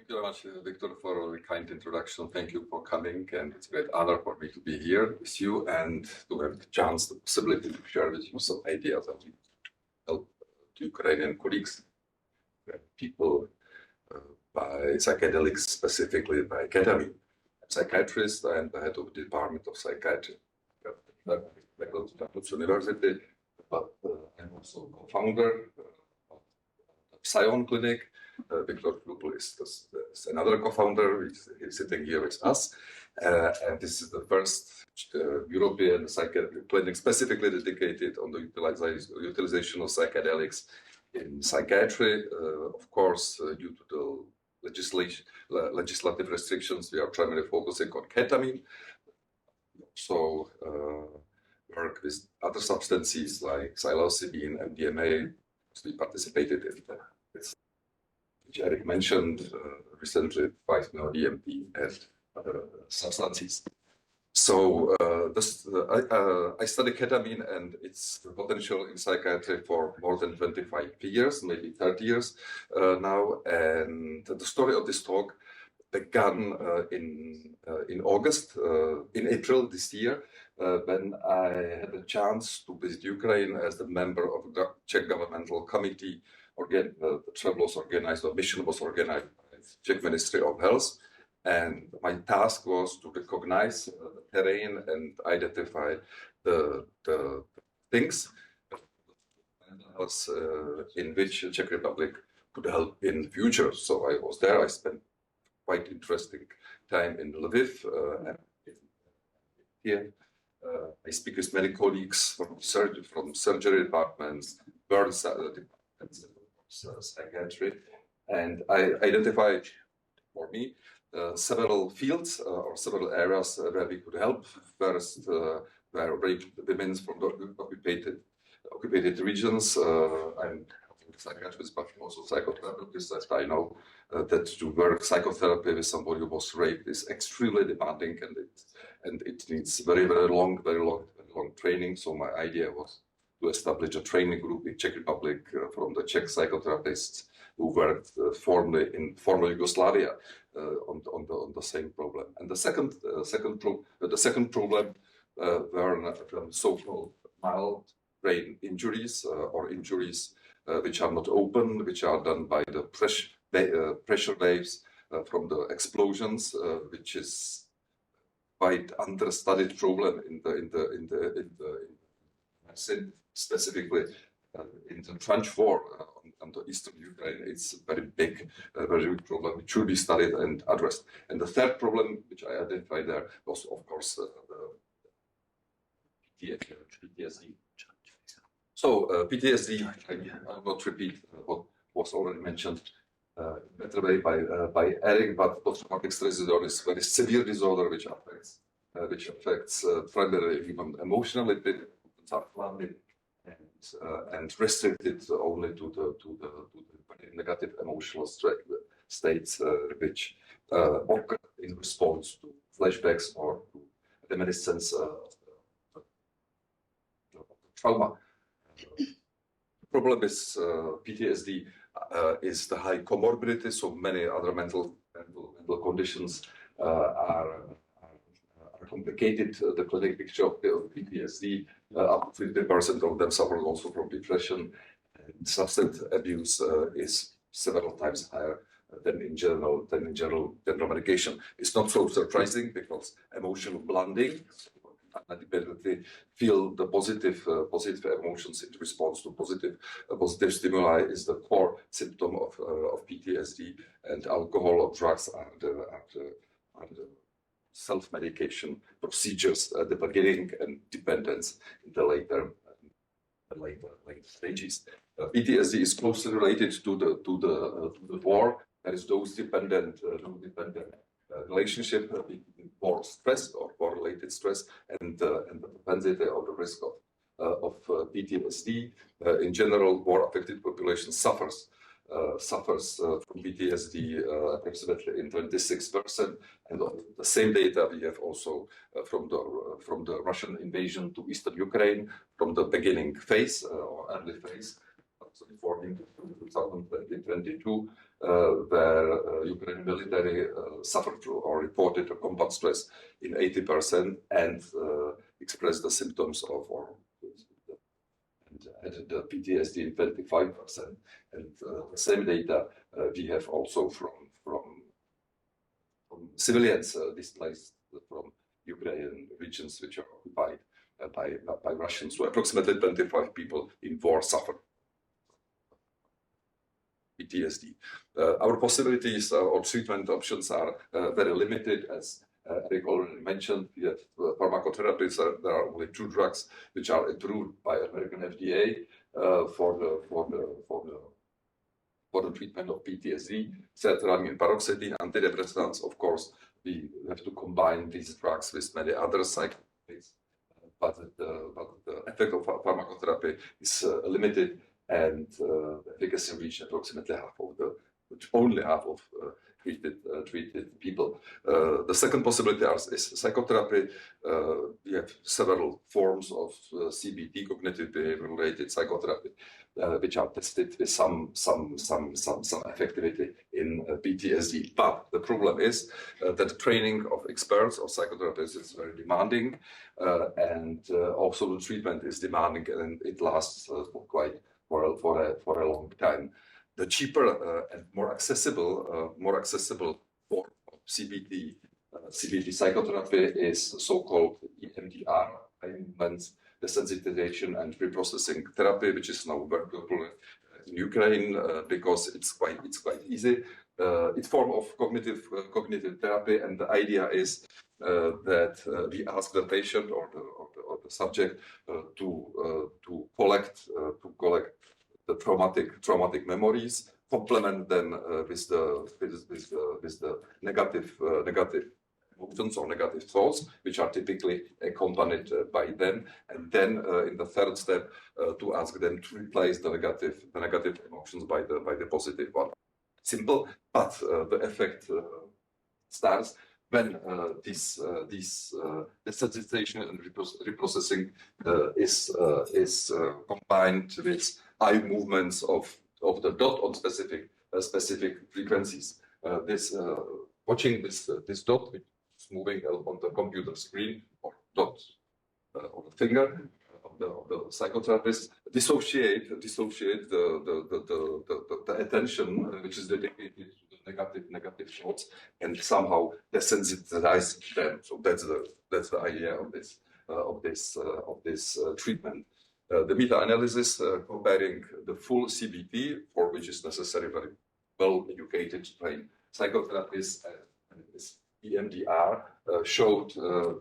Thank you very much, Victor, for the kind introduction. Thank you for coming, and it's a great honor for me to be here with you and to have the chance, the possibility to share with you some ideas that will help the Ukrainian colleagues, people by psychedelics, specifically by ketamine. I'm a psychiatrist and the head of the Department of Psychiatry at Prague University, but I'm also co-founder of the Psion Clinic. Victor is another co-founder. He's sitting here with us. And this is the first European psychedelic clinic specifically dedicated on the utilization of psychedelics in psychiatry. Of course, due to the legislative restrictions, we are primarily focusing on ketamine. We also work with other substances like psilocybin, MDMA. We participated in this, which Eric mentioned recently, 5-MeO-DMT and other substances. So I study ketamine and its potential in psychiatry for more than 25 years, maybe 30 years now. And the story of this talk began in August, in April this year, when I had a chance to visit Ukraine as the member of the Czech governmental committee. The travel was organized, the mission was organized by the Czech Ministry of Health. And my task was to recognize the terrain and identify the things in which the Czech Republic could help in the future. So I was there. I spent quite interesting time in Lviv and here. I speak with many colleagues from surgery departments, burn departments, psychiatry, and I identified for me several fields or several areas where we could help. First, where women from the occupied regions. I'm a psychiatrist, but also psychotherapist. As I know that to work psychotherapy with somebody who was raped is extremely demanding, and it needs very long training. So my idea was to establish a training group in Czech Republic from the Czech psychotherapists who worked formerly in former Yugoslavia on the same problem. And the second problem were so-called mild brain injuries or injuries which are not open, which are done by the pressure waves from the explosions, which is quite understudied problem in the specifically in the trench war on the eastern Ukraine. It's a very big problem which should be studied and addressed. And the third problem which I identified there was, of course, the PTSD. So PTSD, I will not repeat what was already mentioned better way by Eric, but post-traumatic stress disorder is a very severe disorder which affects primarily human emotionality, and restricted only to the negative emotional states which occur in response to flashbacks or to reminiscence of trauma. The problem is PTSD is the high comorbidity, so many other mental conditions are complicated. The clinical picture of PTSD, up to 50% of them suffer also from depression, and substance abuse is several times higher than in general medication. It's not so surprising because emotional blending, independently feel the positive emotions in response to positive stimuli is the core symptom of PTSD, and alcohol or drugs are the self-medication procedures at the beginning and dependence in the later stages. PTSD is closely related to the war. There is dose-dependent relationship between war stress or war-related stress and the propensity or the risk of PTSD. In general, war-affected population suffers from PTSD approximately in 26%, and the same data we have also from the Russian invasion to eastern Ukraine from the beginning phase or early phase, 2014 to 2022, where Ukrainian military suffered through or reported a combat stress in 80% and expressed the symptoms of or had the PTSD in 25%. And the same data we have also from civilians displaced from Ukrainian regions which are occupied by Russians. So approximately 25 people in war suffered PTSD. Our possibilities or treatment options are very limited, as Eric already mentioned. We have pharmacotherapies. There are only 2 drugs which are approved by American FDA for the treatment of PTSD. Sertraline paroxetine, antidepressants. Of course, we have to combine these drugs with many other psychotherapies, but the effect of pharmacotherapy is limited, and efficacy reached approximately only half of treated people. The second possibility is psychotherapy. We have several forms of CBT, cognitive behavioral related psychotherapy, which are tested with some effectivity in PTSD. But the problem is that the training of experts or psychotherapists is very demanding, and also the treatment is demanding, and it lasts for a long time. The cheaper and more accessible form of CBT psychotherapy is so-called EMDR, high movement desensitization and reprocessing therapy, which is now very popular in Ukraine because it's quite easy. It's form of cognitive therapy, and the idea is that we ask the patient or the subject to collect the traumatic memories, complement them with the negative emotions or negative thoughts, which are typically accompanied by them, and then in the third step to ask them to replace the negative emotions by the positive one. Simple, but the effect starts when this desensitization and reprocessing is combined with eye movements of the dot on specific frequencies. Watching this dot, which is moving on the computer screen, or dot on the finger of the psychotherapist, dissociate the attention which is dedicated to the negative thoughts, and somehow desensitize them. So that's the idea of this treatment. The meta-analysis comparing the full CBT, for which is necessary very well-educated trained psychotherapists, and this EMDR showed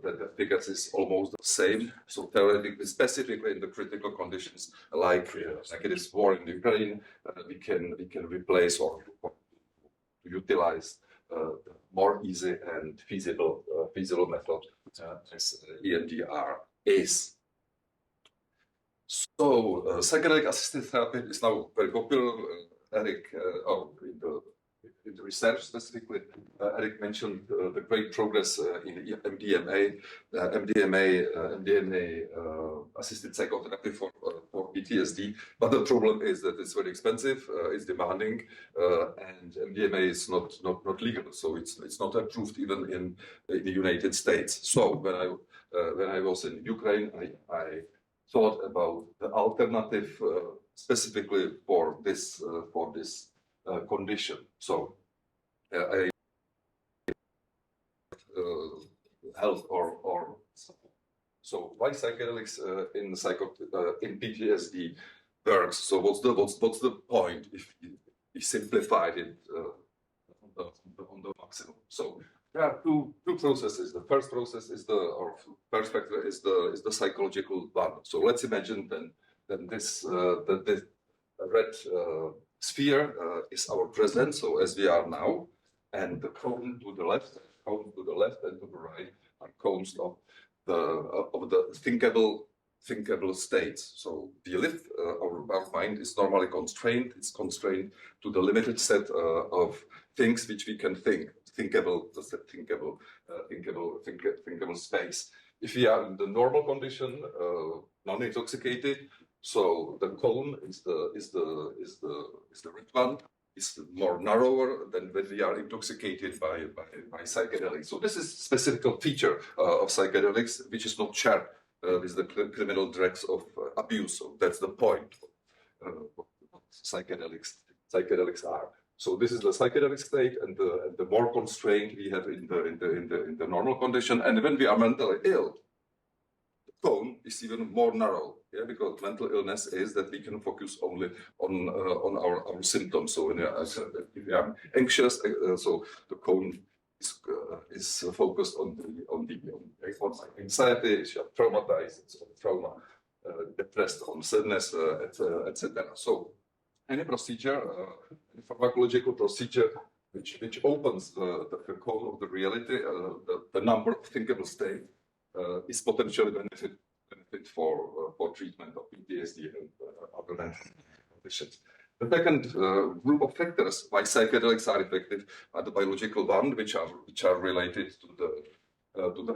that the efficacy is almost the same. So theoretically, specifically in the critical conditions like it is war in Ukraine, we can replace or utilize more easy and feasible method as EMDR is. So psychedelic-assisted therapy is now very popular. Eric, in the research specifically, Eric mentioned the great progress in MDMA assisted psychotherapy for PTSD. But the problem is that it's very expensive, it's demanding, and MDMA is not legal, so it's not approved even in the United States. So when I was in Ukraine, I thought about the alternative specifically for this condition. So health or so why psychedelics in PTSD works? So what's the point if we simplified it on the maximum? So there are two processes. The first process is first factor is the psychological one. So let's imagine then this red sphere is our present, so as we are now, and the cone to the left and to the right are cones of the thinkable states. So we live, our mind is normally constrained. It's constrained to the limited set of things which we can think. Thinkable space. If we are in the normal condition, non-intoxicated, so the cone is the red one. is more narrower than when we are intoxicated by psychedelics. So this is a specific feature of psychedelics, which is not shared with the criminal drugs of abuse. So that's the point of what psychedelics are. So this is the psychedelic state, and the more constraint we have in the normal condition. And when we are mentally ill, the cone is even more narrow. Yeah, because mental illness is that we can focus only on our symptoms. So if we are anxious, so the cone is focused on anxiety, if you are traumatized, it's on trauma, depressed, on sadness, etc. So any procedure, any pharmacological procedure which opens the cone of the reality, the number of thinkable states, is potentially benefit for treatment of PTSD and other mental conditions. The second group of factors why psychedelics are effective are the biological ones, which are related to the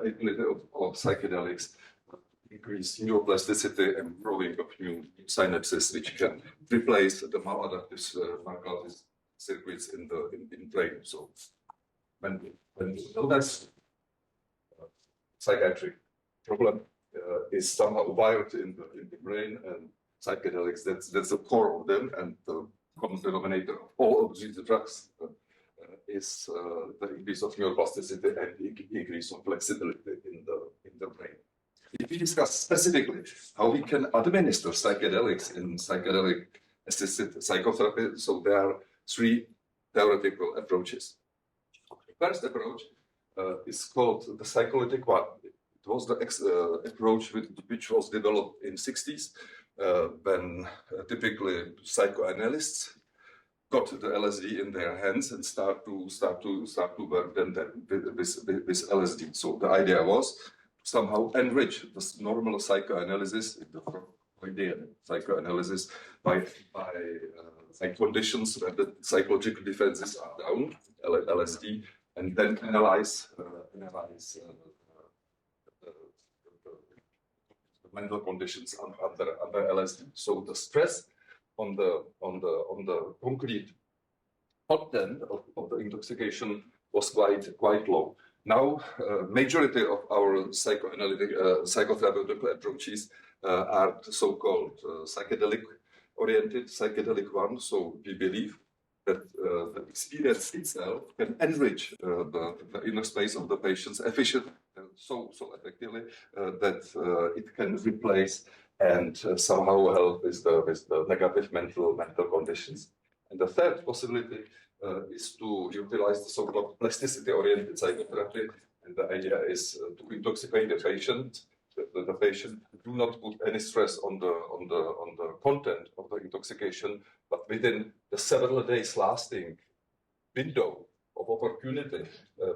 ability of psychedelics to increase neuroplasticity and growing of new synapses, which can replace the maladaptive circuits in brain. So when illness, psychiatric problem is somehow wired in the brain, and psychedelics, that's the core of them, and the common denominator of all of these drugs is the increase of neuroplasticity and the increase of flexibility in the brain. If we discuss specifically how we can administer psychedelics in psychedelic-assisted psychotherapy, so there are three theoretical approaches. The first approach is called the psycholytic one. It was the approach which was developed in the 60s when typically psychoanalysts got the LSD in their hands and start to work then with LSD. So the idea was to somehow enrich this normal psychoanalysis, the Freudian psychoanalysis, by conditions where the psychological defenses are down, LSD, and then analyze mental conditions under LSD. So the stress on the concrete content of the intoxication was quite low. Now, majority of our psychotherapeutic approaches are so-called psychedelic-oriented, psychedelic one. So we believe that the experience itself can enrich the inner space of the patients efficiently, so effectively that it can replace and somehow help with the negative mental conditions. And the third possibility is to utilize the so-called plasticity-oriented psychotherapy. And the idea is to intoxicate the patient. The patient do not put any stress on the content of the intoxication, but within the several days lasting window of opportunity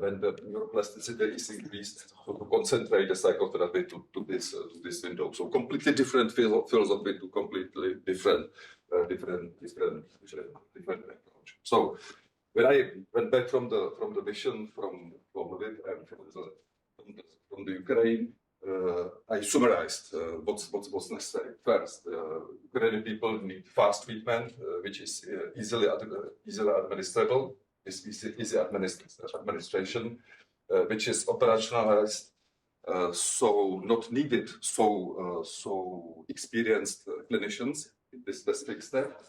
when the neuroplasticity is increased, to concentrate the psychotherapy to this window. So completely different philosophy to completely different approach. So when I went back from the mission from Lviv and from the Ukraine, I summarized what's necessary. First, Ukrainian people need fast treatment, which is easily administrable. Easy administration, which is operationalized, so not needed so experienced clinicians in this specific step.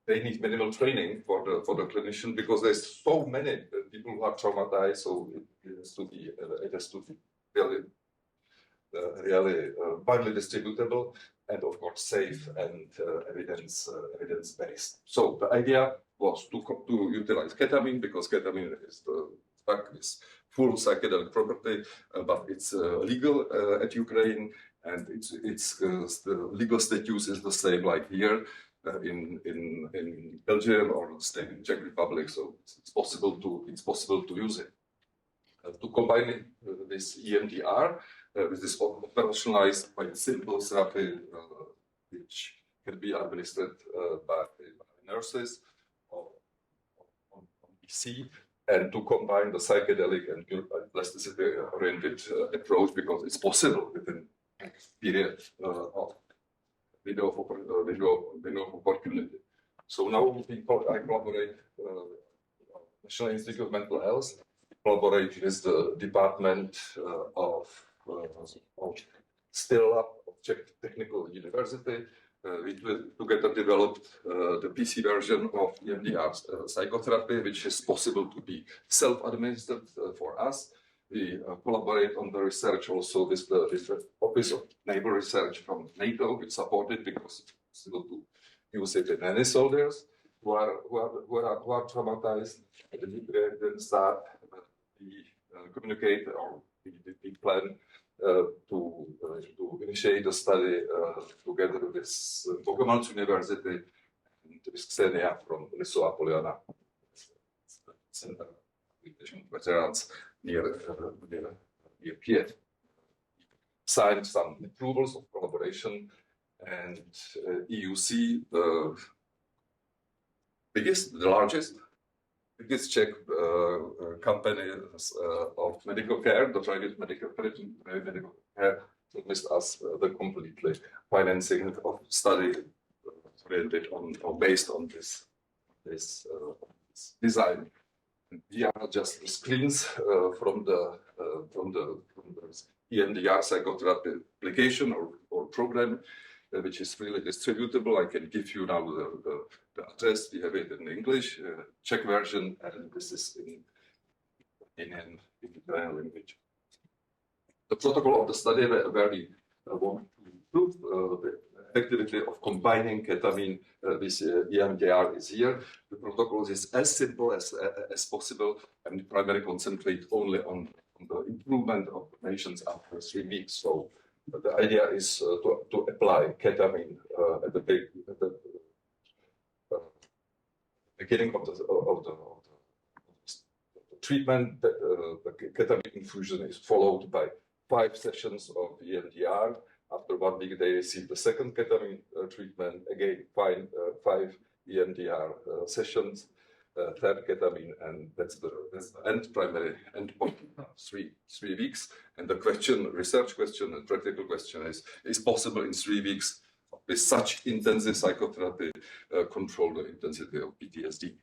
They need minimal training for the clinician because there's so many people who are traumatized. So it has to be really widely distributable, and of course safe and evidence based. So the idea was to utilize ketamine, because ketamine is the drug with full psychedelic property, but it's legal at Ukraine, and its the legal status is the same like here in Belgium or the same in Czech Republic. So it's possible to use it. To combine it with this EMDR, with this operationalized, quite simple therapy, which can be administered by nurses on PC, and to combine the psychedelic and plasticity-oriented approach, because it's possible within a period of window of opportunity. So now I collaborate National Institute of Mental Health, collaborate with the Department of Still Up of Czech Technical University. We together developed the PC version of EMDR psychotherapy, which is possible to be self-administered for us. We collaborate on the research also with the Office of Naval Research from NATO, which supported because it's possible to use it in any soldiers who are traumatized. Then start we communicate or we plan to initiate a study together with Bogoman's University and with Xenia from Lisova Poliana Center of Veterans near Kiev. Signed some approvals of collaboration, and EUC, the largest Czech company of medical care, the private medical care, promised us the completely financing of study oriented on or based on this design. We are just screens from the EMDR psychotherapy application or program, which is really distributable. I can give you now the address. We have it in English, Czech version, and this is in Italian language. The protocol of the study where we want to improve the effectivity of combining ketamine with EMDR is here. The protocol is as simple as possible and primarily concentrate only on the improvement of the patients after 3 weeks. So the idea is to apply ketamine at the beginning of the treatment. The ketamine infusion is followed by 5 sessions of EMDR. After 1 week, they receive the second ketamine treatment. Again, 5 EMDR sessions, third ketamine, and that's the primary endpoint. 3 weeks. And the research question and practical question is possible in 3 weeks with such intensive psychotherapy control the intensity of PTSD?